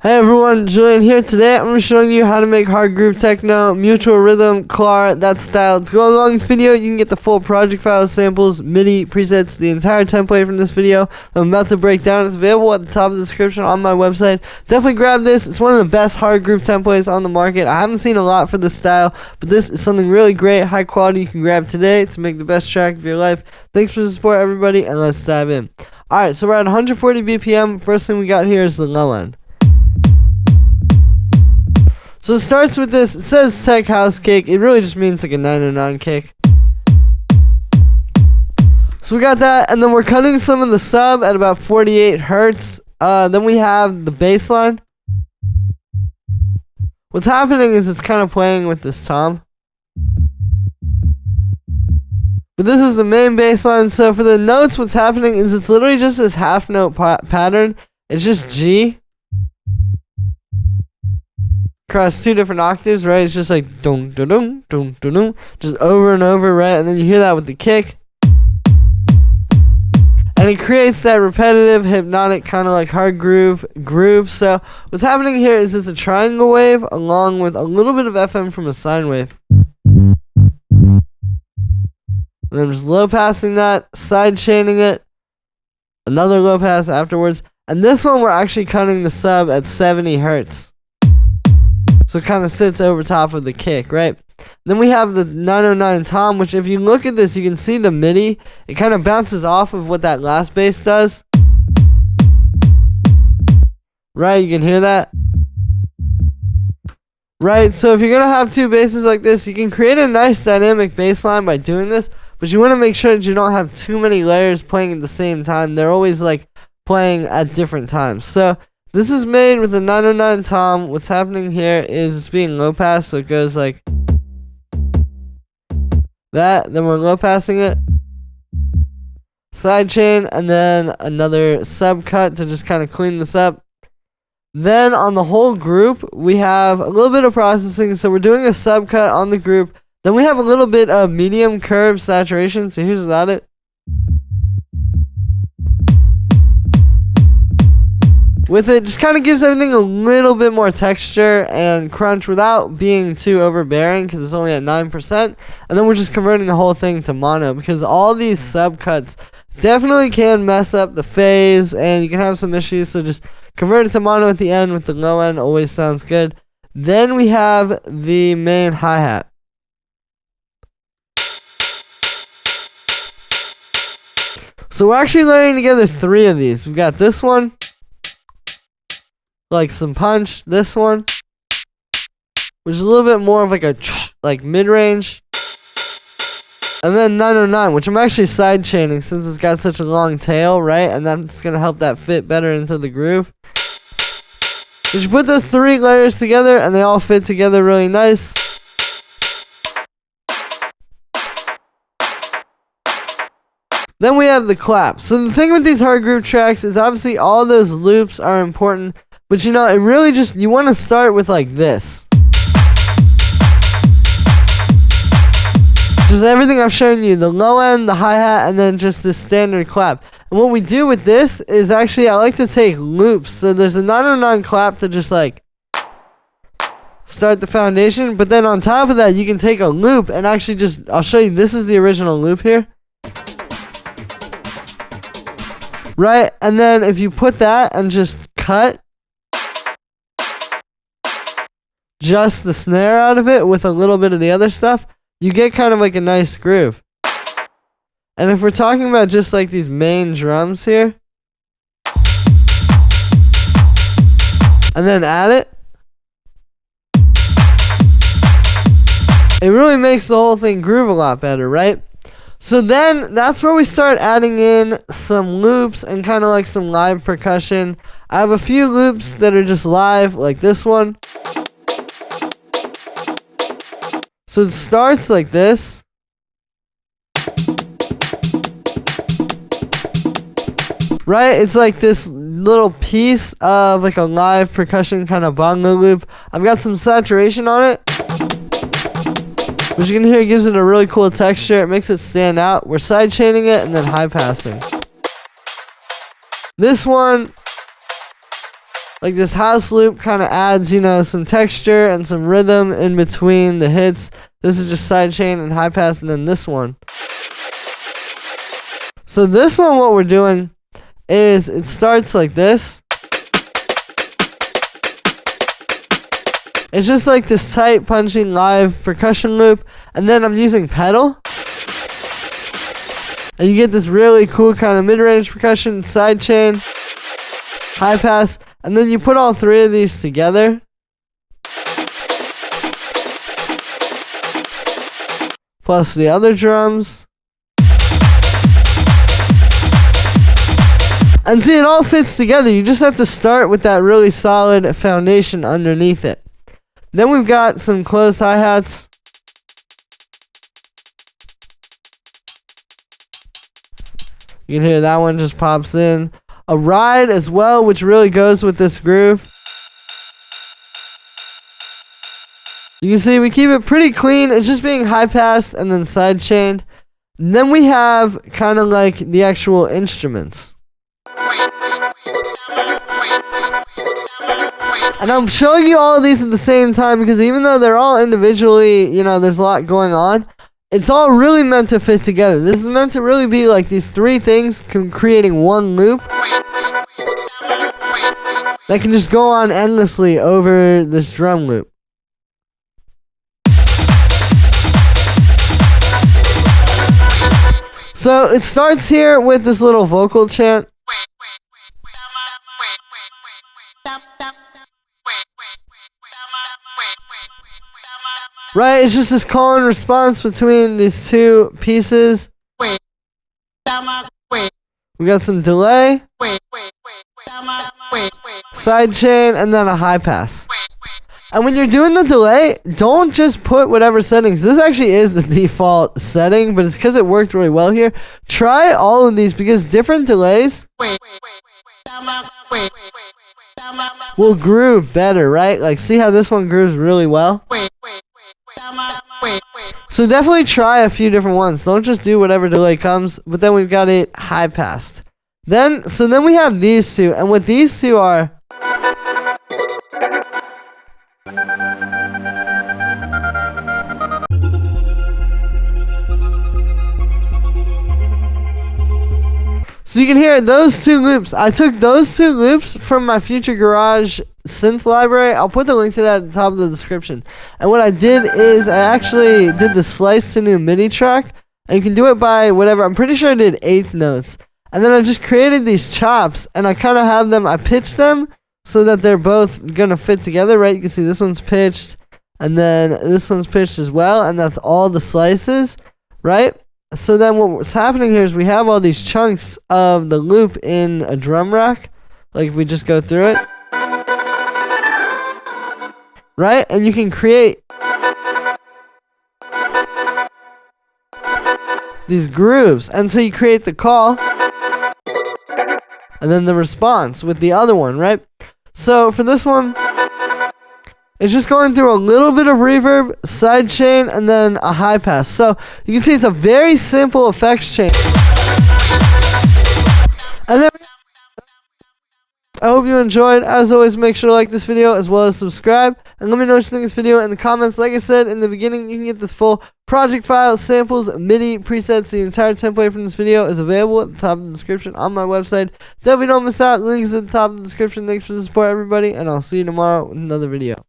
Hey everyone, Julian here. Today I'm showing you how to make Hardgroove techno, mutual rhythm, CHLÄR, that style. To go along this video, you can get the full project files, samples, MIDI, presets, the entire template from this video that I'm about to break down. It's available at the top of the description on my website. Definitely grab this. It's one of the best Hardgroove templates on the market. I haven't seen a lot for this style, but this is something really great, high quality you can grab today to make the best track of your life. Thanks for the support, everybody, and let's dive in. Alright, so we're at 140 BPM. First thing we got here is the low end. So it starts with this. It says tech house kick. It really just means like a 909 kick. So we got that, and then we're cutting some of the sub at about 48 hertz. Then we have the bass line. What's happening is it's kind of playing with this tom. But this is the main bass line. So for the notes, what's happening is it's literally just this half note pattern. It's just G across two different octaves, right? It's just like dum dum dum dum dum dum, just over and over, right? And then you hear that with the kick, and it creates that repetitive, hypnotic kind of like Hardgroove groove. So what's happening here is it's a triangle wave along with a little bit of FM from a sine wave. And then I'm just low passing that, side chaining it, another low pass afterwards, and this one we're actually cutting the sub at 70 hertz. So it kind of sits over top of the kick, right? Then we have the 909 tom, which if you look at this, you can see the MIDI. It kind of bounces off of what that last bass does. Right, you can hear that. Right, so if you're going to have two basses like this, you can create a nice dynamic bass line by doing this. But you want to make sure that you don't have too many layers playing at the same time. They're always like playing at different times. So this is made with a 909 tom. What's happening here is it's being low pass, so it goes like that. Then we're low passing it, side chain, and then another sub cut to just kind of clean this up. Then on the whole group, we have a little bit of processing. So we're doing a sub cut on the group. Then we have a little bit of medium curve saturation. So here's without it. With it, just kind of gives everything a little bit more texture and crunch without being too overbearing because it's only at 9%. And then we're just converting the whole thing to mono because all these subcuts definitely can mess up the phase and you can have some issues. So just convert it to mono at the end with the low end. Always sounds good. Then we have the main hi-hat. So we're actually layering together three of these. We've got this one, like some punch, this one, which is a little bit more of like a like mid-range, and then 909, which I'm actually side chaining since it's got such a long tail, right? And that's gonna help that fit better into the groove. So you put those three layers together and they all fit together really nice. Then we have the clap. So the thing with these Hardgroove tracks is obviously all those loops are important. But you know, it really just, you want to start with like this. Just everything I've shown you, the low end, the hi-hat, and then just the standard clap. And what we do with this is actually, I like to take loops. So there's a 909 clap to just like start the foundation. But then on top of that, you can take a loop and actually just, I'll show you, this is the original loop here. Right? And then if you put that and just cut just the snare out of it with a little bit of the other stuff, you get kind of like a nice groove. And if we're talking about just like these main drums here, and then add it, it really makes the whole thing groove a lot better, right? So then that's where we start adding in some loops and kind of like some live percussion. I have a few loops that are just live, like this one. So it starts like this. Right? It's like this little piece of like a live percussion kind of bongo loop. I've got some saturation on it, which you can hear gives it a really cool texture. It makes it stand out. We're side chaining it and then high passing. This one Like this house loop kind of adds, you know, some texture and some rhythm in between the hits. This is just sidechain and high pass, and then this one. So this one, what we're doing is it starts like this. It's just like this tight punching live percussion loop, and then I'm using pedal. And you get this really cool kind of mid-range percussion, sidechain, high pass, and then you put all three of these together. Plus the other drums. And see, it all fits together. You just have to start with that really solid foundation underneath it. Then we've got some closed hi-hats. You can hear that one just pops in. A ride as well, which really goes with this groove. You can see we keep it pretty clean. It's just being high passed and then side chained. And then we have kind of like the actual instruments. And I'm showing you all of these at the same time because even though they're all individually, you know, there's a lot going on, it's all really meant to fit together. This is meant to really be like these three things creating one loop that can just go on endlessly over this drum loop. So it starts here with this little vocal chant. Right, it's just this call and response between these two pieces. We got some delay, side chain, and then a high pass. And when you're doing the delay, don't just put whatever settings. This actually is the default setting, but it's because it worked really well here. Try all of these because different delays will groove better, right? Like, see how this one grooves really well? So definitely try a few different ones. Don't just do whatever delay comes. But then we've got it high passed. Then we have these two, and what these two are. So you can hear those two loops. I took those two loops from my Future Garage synth library. I'll put the link to that at the top of the description. And what I did is I actually did the slice to new MIDI track. And you can do it by whatever. I'm pretty sure I did 8 notes. And then I just created these chops. And I kind of have them, I pitched them so that they're both going to fit together, right? You can see this one's pitched. And then this one's pitched as well. And that's all the slices, right? So then what's happening here is we have all these chunks of the loop in a drum rack. Like if we just go through it. Right? And you can create these grooves. And so you create the call. And then the response with the other one, right? So for this one, it's just going through a little bit of reverb, sidechain, and then a high pass. So you can see it's a very simple effects chain. And then I hope you enjoyed. As always, make sure to like this video as well as subscribe. And let me know what you think of this video in the comments. Like I said in the beginning, you can get this full project file, samples, MIDI, presets. The entire template from this video is available at the top of the description on my website. Definitely don't miss out. Links at the top of the description. Thanks for the support, everybody. And I'll see you tomorrow with another video.